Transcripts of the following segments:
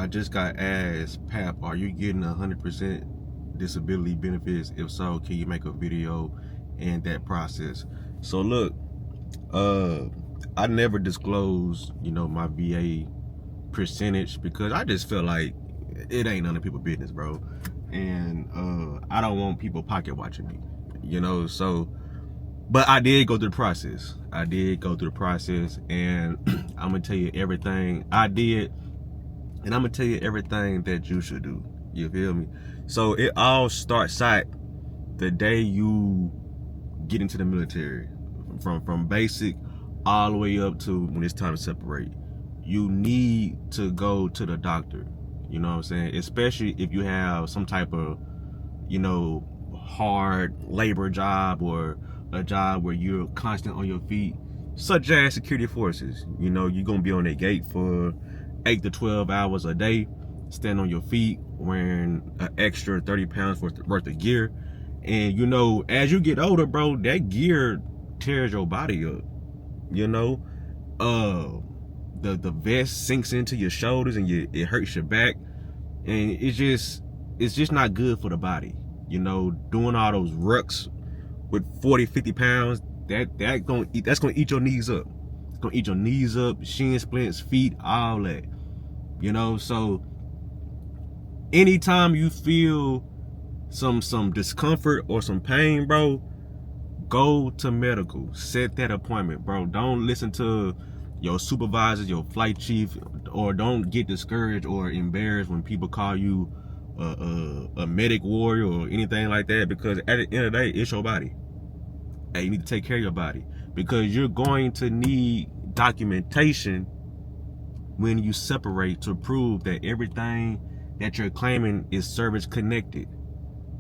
I just got asked, Pap, are you getting 100% disability benefits? If so, can you make a video in that process? So look, I never disclose, my VA percentage because I just feel like it ain't none of people's business, bro. And I don't want people pocket watching me, so. But I did go through the process. And I'm gonna tell you everything I did, and I'm gonna tell you everything that you should do. You feel me? So it all starts out the day you get into the military, from basic all the way up to when it's time to separate. You need to go to the doctor. You know what I'm saying? Especially if you have some type of, hard labor job or a job where you're constant on your feet, such as security forces. You're gonna be on that gate for 8 to 12 hours a day, stand on your feet, wearing an extra 30 pounds worth of gear. And as you get older, bro, that gear tears your body up. The vest sinks into your shoulders and it hurts your back, and it's just not good for the body. Doing all those rucks with 40-50 pounds, that's gonna eat your knees up. It's gonna eat your knees up, shin splints, feet, all that. So anytime you feel some discomfort or some pain, bro, go to medical. Set that appointment, bro. Don't listen to your supervisors, your flight chief, or don't get discouraged or embarrassed when people call you a medic warrior or anything like that, because at the end of the day, it's your body. Hey, you need to take care of your body, because you're going to need documentation when you separate to prove that everything that you're claiming is service connected.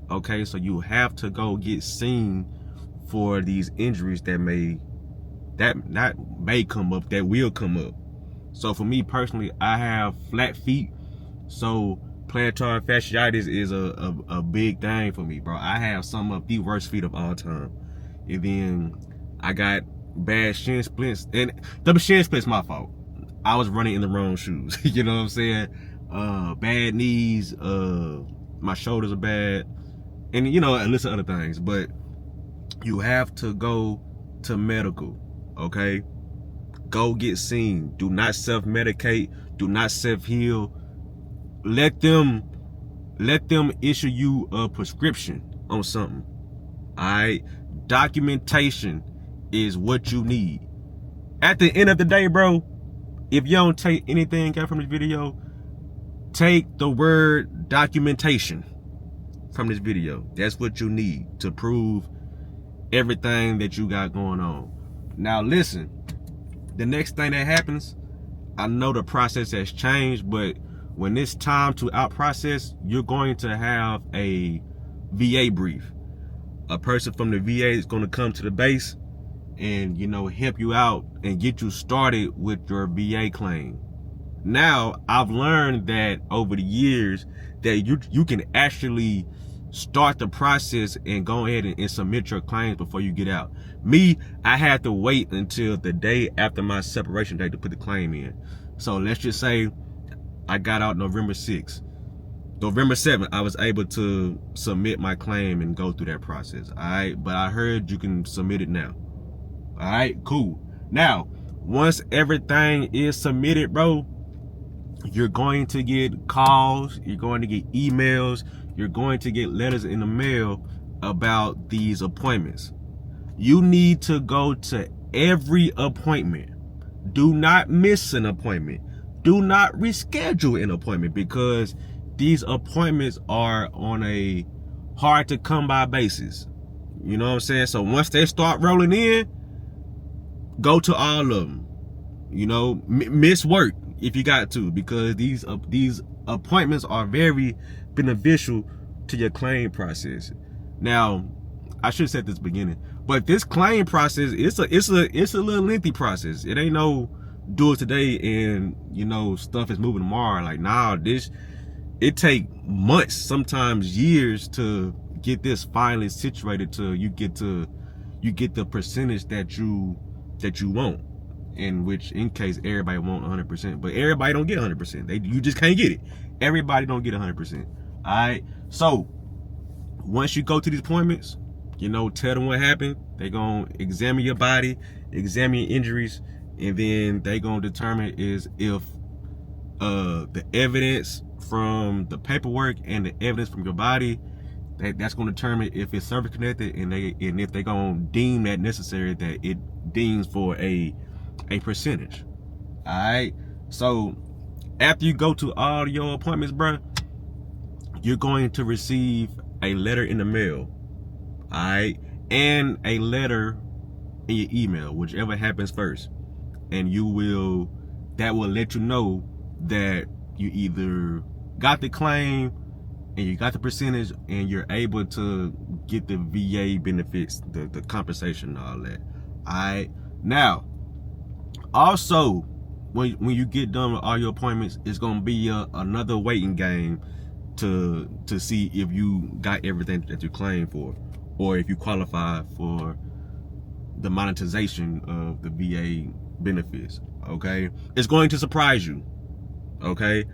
Okay, so you have to go get seen for these injuries that come up, that will come up. So for me personally, I have flat feet, so plantar fasciitis is a big thing for me, bro. I have some of the worst feet of all time. And then I got bad shin splints, and the shin splints my fault. I was running in the wrong shoes. You know what I'm saying? Bad knees, my shoulders are bad, and a list of other things. But you have to go to medical, okay? Go get seen. Do not self-medicate. Do not self-heal. Let them issue you a prescription on something. Alright? Documentation is what you need. At the end of the day, bro, if you don't take anything out from this video, take the word documentation from this video. That's what you need to prove everything that you got going on. Now listen, the next thing that happens, I know the process has changed, but when it's time to out process, you're going to have a VA brief. A person from the VA is going to come to the base and help you out and get you started with your VA claim. Now I've learned that over the years that you can actually start the process and go ahead and submit your claims before you get out. Me, I had to wait until the day after my separation date to put the claim in. So let's just say I got out November 6th. November 7th, I was able to submit my claim and go through that process. All right, but I heard you can submit it now. All right, cool. Now, once everything is submitted, bro, you're going to get calls, you're going to get emails, you're going to get letters in the mail about these appointments. You need to go to every appointment. Do not miss an appointment. Do not reschedule an appointment, because these appointments are on a hard to come by basis. You know what I'm saying? So once they start rolling in, go to all of them. Miss work if you got to, because these appointments are very beneficial to your claim process. Now, I should have said this at the beginning, but this claim process, it's a little lengthy process. It ain't no do it today and stuff is moving tomorrow. Like, nah, it take months, sometimes years, to get this finally situated to you get the percentage that you want. in case everybody want 100%, but everybody don't get 100%. You just can't get it. Everybody don't get 100%. All right. So once you go to these appointments, you know, tell them what happened. They gonna examine your body, examine your injuries, and then they gonna determine is if the evidence from the paperwork and the evidence from your body, that's gonna determine if it's service connected, and if they gonna deem that necessary, that it deems for a percentage. All right. So after you go to all your appointments, bro, you're going to receive a letter in the mail, all right, and a letter in your email, whichever happens first, and that will let you know that you either got the claim and you got the percentage and you're able to get the VA benefits, the compensation and all that. All right. Now, also, when you get done with all your appointments, it's gonna be another waiting game to see if you got everything that you claim for, or if you qualify for the monetization of the VA benefits. Okay, it's going to surprise you. Okay,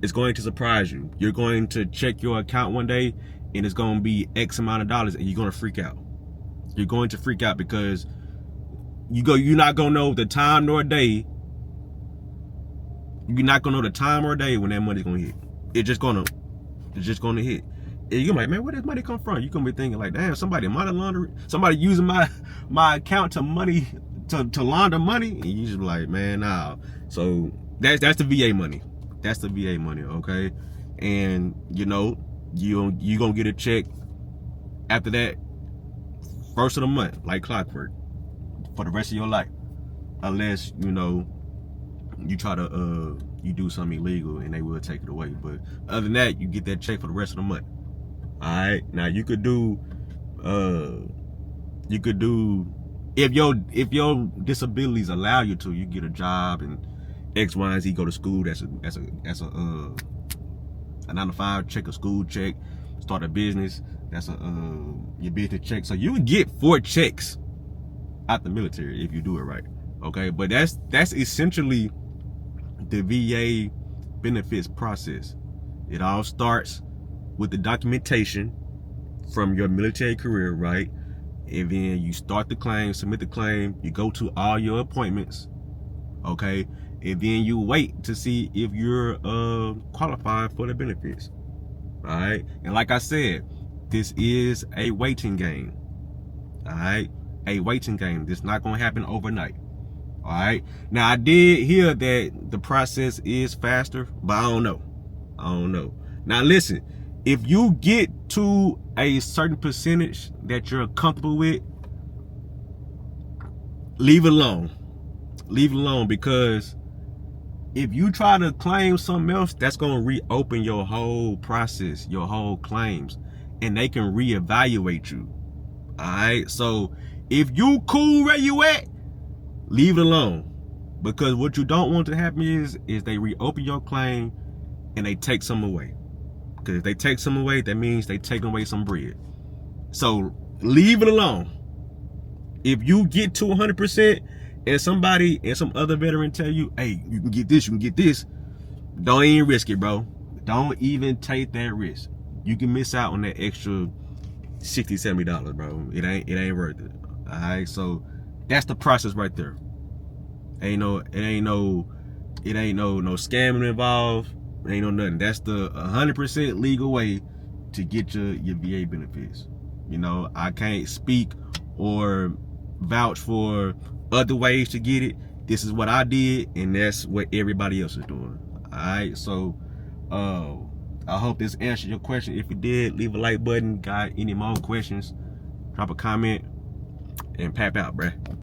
it's going to surprise you. You're going to check your account one day and it's going to be X amount of dollars, and you're going to freak out. You're going to freak out because you're not going to know the time nor day. You're not going to know the time or day when that money's going to hit. It's just going to hit. And you're like, man, where does money come from? You're going to be thinking like, damn, somebody money laundering, somebody using my account to launder money. And you just be like, man, nah. So that's the VA money. That's the VA money, okay? And you know, you gonna get a check after that, first of the month, like clockwork, for the rest of your life, unless you know you try to you do something illegal and they will take it away. But other than that, you get that check for the rest of the month. All right. Now you could do if your disabilities allow you to, you get a job and X, Y, and Z, go to school. That's a 9-to-5 check, a school check, start a business. That's your business check. So you would get 4 checks out the military if you do it right. Okay, but that's essentially the VA benefits process. It all starts with the documentation from your military career, right? And then you start the claim, submit the claim, you go to all your appointments, okay? And then you wait to see if you're qualified for the benefits. All right. And like I said, this is a waiting game. All right. A waiting game. This is not going to happen overnight. All right. Now, I did hear that the process is faster, but I don't know. Now, listen, if you get to a certain percentage that you're comfortable with, leave it alone. Leave it alone, because if you try to claim something else, that's going to reopen your whole process, your whole claims, and they can reevaluate you. All right. So if you cool where you at, leave it alone, because what you don't want to happen is they reopen your claim and they take some away. Because if they take some away, that means they take away some bread. So leave it alone. If you get to 100%, and some other veteran tell you, hey, you can get this, don't even risk it, bro. Don't even take that risk. You can miss out on that extra $60, $70, bro. It ain't worth it. All right. So that's the process right there. Ain't no scamming involved. Ain't no nothing. That's the 100% legal way to get your VA benefits. You know, I can't speak or vouch for other ways to get it. This is what I did, and that's what everybody else is doing. All right. So I hope this answered your question. If it did, leave a like button. Got any more questions, drop a comment, and pap out, bruh.